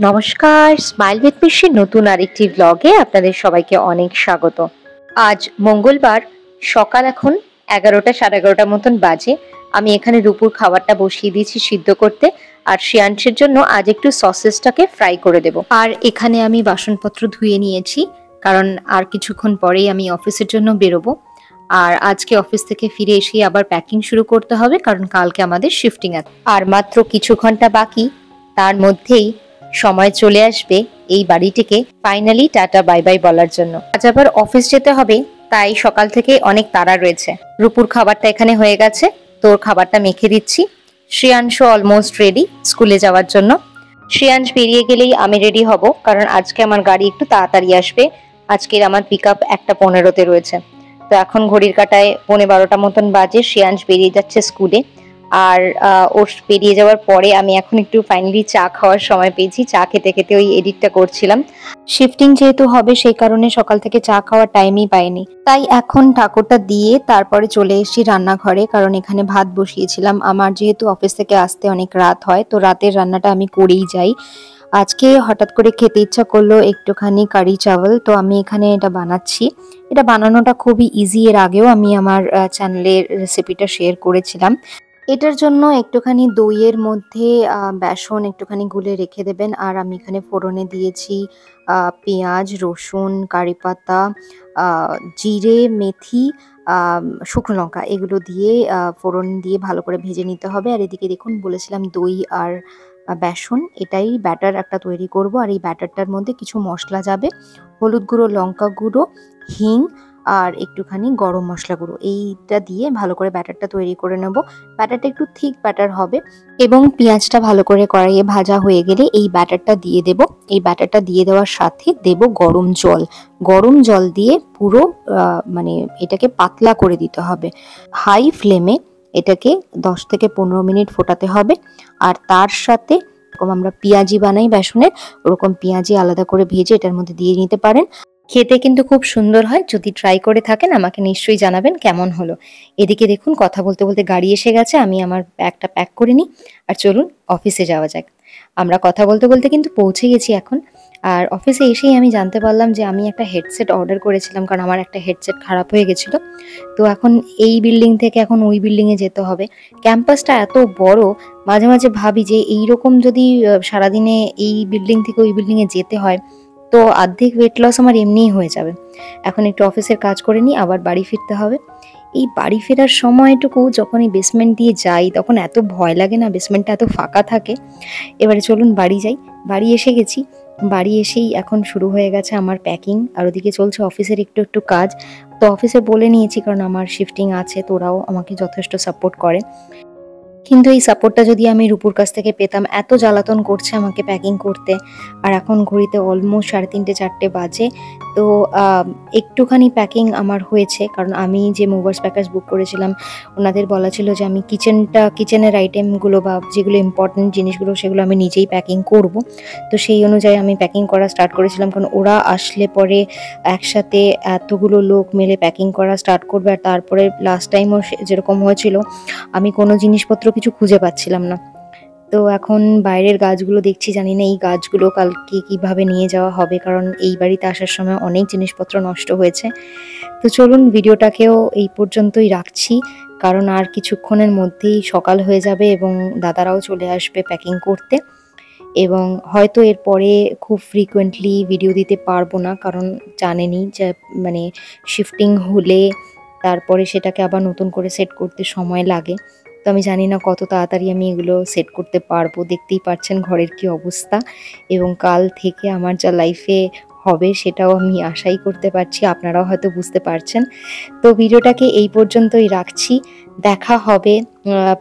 নমস্কার, smile with পিসির নতুন আরেকটি ব্লগে আপনাদের সবাইকে অনেক স্বাগত। আজ মঙ্গলবার, সকাল এখন 11টা 11:30 মতন বাজে। আমি এখানে রূপুর খাবারটা বসিয়ে দিয়েছি সিদ্ধ করতে, আর শ্রেয়াংশের জন্য আজ একটু সসেসটাকে ফ্রাই করে দেব। আর এখানে আমি বাসনপত্র ধুয়ে নিয়েছি, কারণ আর কিছুক্ষণ পরেই আমি অফিসের জন্য বেরোবো। আর আজকে অফিস থেকে ফিরে এসে আবার প্যাকিং শুরু করতে হবে, কারণ কালকে আমাদের শিফটিং আছে। আর মাত্র কিছু ঘন্টা বাকি, তার মধ্যেই সময় চলে আসবে এই বাড়িটিকে ফাইনালি টাটা বাই বাই বলার জন্য। আজ আবার অফিস যেতে হবে, তাই সকাল থেকে অনেক তাড়া রয়েছে। রূপুর খাবারটা এখানে হয়ে গেছে, তোর খাবারটা মেখে দিচ্ছি। শ্রেয়াংশ অলমোস্ট রেডি স্কুলে যাওয়ার জন্য। শ্রেয়াংশ বেরিয়ে গেলেই আমি রেডি হব, কারণ আজকে আমার গাড়ি একটু তাড়াতাড়ি আসবে। আজকের আমার পিক আপ 1:15-তে রয়েছে। তো এখন ঘড়ির কাঁটায় 11:15 মতন বাজে। শ্রেয়াংশ বেরিয়ে যাচ্ছে স্কুলে। আর ওর বেরিয়ে যাওয়ার পরে আমি এখন একটু ফাইনালি চা খাওয়ার সময় পেয়েছি। চা খেতে খেতে ওই এডিটটা করছিলাম। শিফটিং যেহেতু হবে সেই কারণে সকাল থেকে চা খাওয়ার টাইমই পাইনি, তাই এখন ঠাকুরটা দিয়ে তারপরে চলে এসেছি রান্নাঘরে, কারণ এখানে ভাত বসিয়েছিলাম। আমার যেহেতু অফিস থেকে আসতে অনেক রাত হয়, তো রাতের রান্নাটা আমি করেই যাই। আজকে হঠাৎ করে খেতে ইচ্ছা করলো একটুখানি কারি চাওয়াল, তো আমি এখানে এটা বানাচ্ছি। এটা বানানোটা খুবই ইজি, এর আগেও আমি আমার চ্যানেলের রেসিপিটা শেয়ার করেছিলাম। এটার জন্য একটুখানি দইয়ের মধ্যে বেসন একটুখানি গুলে রেখে দেবেন। আর আমি এখানে ফোড়নে দিয়েছি পেঁয়াজ, রসুন, কারি পাতা, জিরে, মেথি, শুকনো লঙ্কা, এগুলো দিয়ে ফোড়ন দিয়ে ভালো করে ভেজে নিতে হবে। আর এদিকে দেখুন, বলেছিলাম দই আর বেসন, এটাই ব্যাটার একটা তৈরি করব। আর এই ব্যাটারটার মধ্যে কিছু মশলা যাবে, হলুদ গুঁড়ো, লঙ্কা গুঁড়ো, হিং আর একটুখানি গরম মশলা গুঁড়ো। এইটা দিয়ে ভালো করে ব্যাটারটা তৈরি করে নেব। ব্যাটারটা একটু থিক ব্যাটার হবে। এবং পেঁয়াজটা ভালো করে কড়াইয়ে ভাজা হয়ে গেলে এই ব্যাটারটা দিয়ে দেব। এই ব্যাটারটা দিয়ে দেওয়ার সাথে দেব গরম জল। গরম জল দিয়ে পুরো মানে এটাকে পাতলা করে দিতে হবে। হাই ফ্লেমে এটাকে 10 থেকে 15 মিনিট ফোটাতে হবে। আর তার সাথে আমরা পেঁয়াজি বানাই বেসনের, ওরকম পেঁয়াজি আলাদা করে ভেজে এটার মধ্যে দিয়ে নিতে পারেন। খেতে কিন্তু খুব সুন্দর হয়। যদি ট্রাই করে থাকেন আমাকে নিশ্চয়ই জানাবেন কেমন হলো। এদিকে দেখুন, কথা বলতে বলতে গাড়ি এসে গেছে। আমি আমার ব্যাগটা প্যাক করে নিই, আর চলুন অফিসে যাওয়া যাক। আমরা কথা বলতে বলতে কিন্তু পৌঁছে গেছি এখন। আর অফিসে এসেই আমি জানতে পারলাম যে আমি একটা হেডসেট অর্ডার করেছিলাম, কারণ আমার একটা হেডসেট খারাপ হয়ে গেছিলো। তো এখন এই বিল্ডিং থেকে এখন ওই বিল্ডিংয়ে যেতে হবে। ক্যাম্পাসটা এত বড়, মাঝে মাঝে ভাবি যে এইরকম যদি সারাদিনে এই বিল্ডিং থেকে ওই বিল্ডিংয়ে যেতে হয়, তো অর্ধেক ওয়েট লস আমার এমনিই হয়ে যাবে। এখন একটু অফিসের কাজ করে নিই, আবার বাড়ি ফিরতে হবে। এই বাড়ি ফেরার সময়টুকু যখন এই বেসমেন্ট দিয়ে যাই, তখন এত ভয় লাগে না, বেসমেন্টটা এত ফাঁকা থাকে। এবারে চলুন বাড়ি যাই। বাড়ি এসে গেছি। বাড়ি এসেই এখন শুরু হয়ে গেছে আমার প্যাকিং, আর ওদিকে চলছে অফিসের একটু একটু কাজ। তো অফিসে বলে নিয়েছি, কারণ আমার শিফটিং আছে, তো ওরাও আমাকে যথেষ্ট সাপোর্ট করে। কিন্তু এই সাপোর্টটা যদি আমি রূপুর কাছ থেকে পেতাম। এত জ্বালাতন করছে আমাকে প্যাকিং করতে। আর এখন ঘড়িতে অলমোস্ট 3:30 4টে বাজে। তো একটুখানি প্যাকিং আমার হয়েছে, কারণ আমি যে মুভার্স প্যাকেজ বুক করেছিলাম, ওনাদের বলা ছিল যে আমি কিচেনের আইটেমগুলো বা যেগুলো ইম্পর্টেন্ট জিনিসগুলো সেগুলো আমি নিজেই প্যাকিং করব। তো সেই অনুযায়ী আমি প্যাকিং করা স্টার্ট করেছিলাম, কারণ ওরা আসলে পরে একসাথে এতগুলো লোক মিলে প্যাকিং করা স্টার্ট করবে। আর তারপরে লাস্ট টাইমও যেরকম হয়েছিল, আমি কোনো জিনিসপত্র কিছু খুঁজে পাচ্ছিলাম না। তো এখন বাইরের গাছগুলো দেখছি, জানি না এই গাছগুলো কালকে কিভাবে নিয়ে যাওয়া হবে, কারণ এই বাড়িতে আসার সময় অনেক জিনিসপত্র নষ্ট হয়েছে। তো চলুন ভিডিওটাকেও এই পর্যন্তই রাখছি, কারণ আর কিছুক্ষণের মধ্যেই সকাল হয়ে যাবে এবং দাদারাও চলে আসবে প্যাকিং করতে। এবং হয়তো এরপরে খুব ফ্রিকোয়েন্টলি ভিডিও দিতে পারবো না, কারণ জানেনই যে মানে শিফটিং হলে তারপরে সেটাকে আবার নতুন করে সেট করতে সময় লাগে। তো আমি জানি না কত তাড়াতাড়ি আমি এগুলো সেট করতে পারবো। দেখতেই পাচ্ছেন ঘরের কি অবস্থা, এবং কাল থেকে আমার যা লাইফে হবে সেটাও আমি আশাই করতে পারছি, আপনারাও হয়তো বুঝতে পারছেন। তো ভিডিওটাকে এই পর্যন্তই রাখছি। দেখা হবে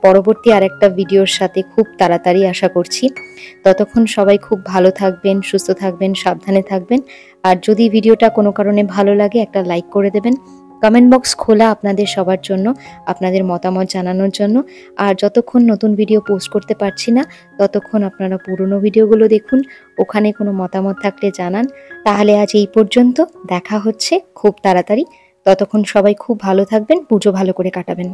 পরবর্তী আরেকটা ভিডিওর সাথে খুব তাড়াতাড়ি আশা করছি। ততক্ষণ সবাই খুব ভালো থাকবেন, সুস্থ থাকবেন, সাবধানে থাকবেন। আর যদি ভিডিওটা কোনো কারণে ভালো লাগে একটা লাইক করে দেবেন। কমেন্ট বক্স খোলা আপনাদের সবার জন্য, আপনাদের মতামত জানানোর জন্য। আর যতক্ষণ নতুন ভিডিও পোস্ট করতে পারছি না, ততক্ষণ আপনারা পুরনো ভিডিওগুলো দেখুন, ওখানে কোনো মতামত থাকলে জানান। তাহলে আজ এই পর্যন্ত, দেখা হচ্ছে খুব তাড়াতাড়ি। ততক্ষণ সবাই খুব ভালো থাকবেন, পুজো ভালো করে কাটাবেন।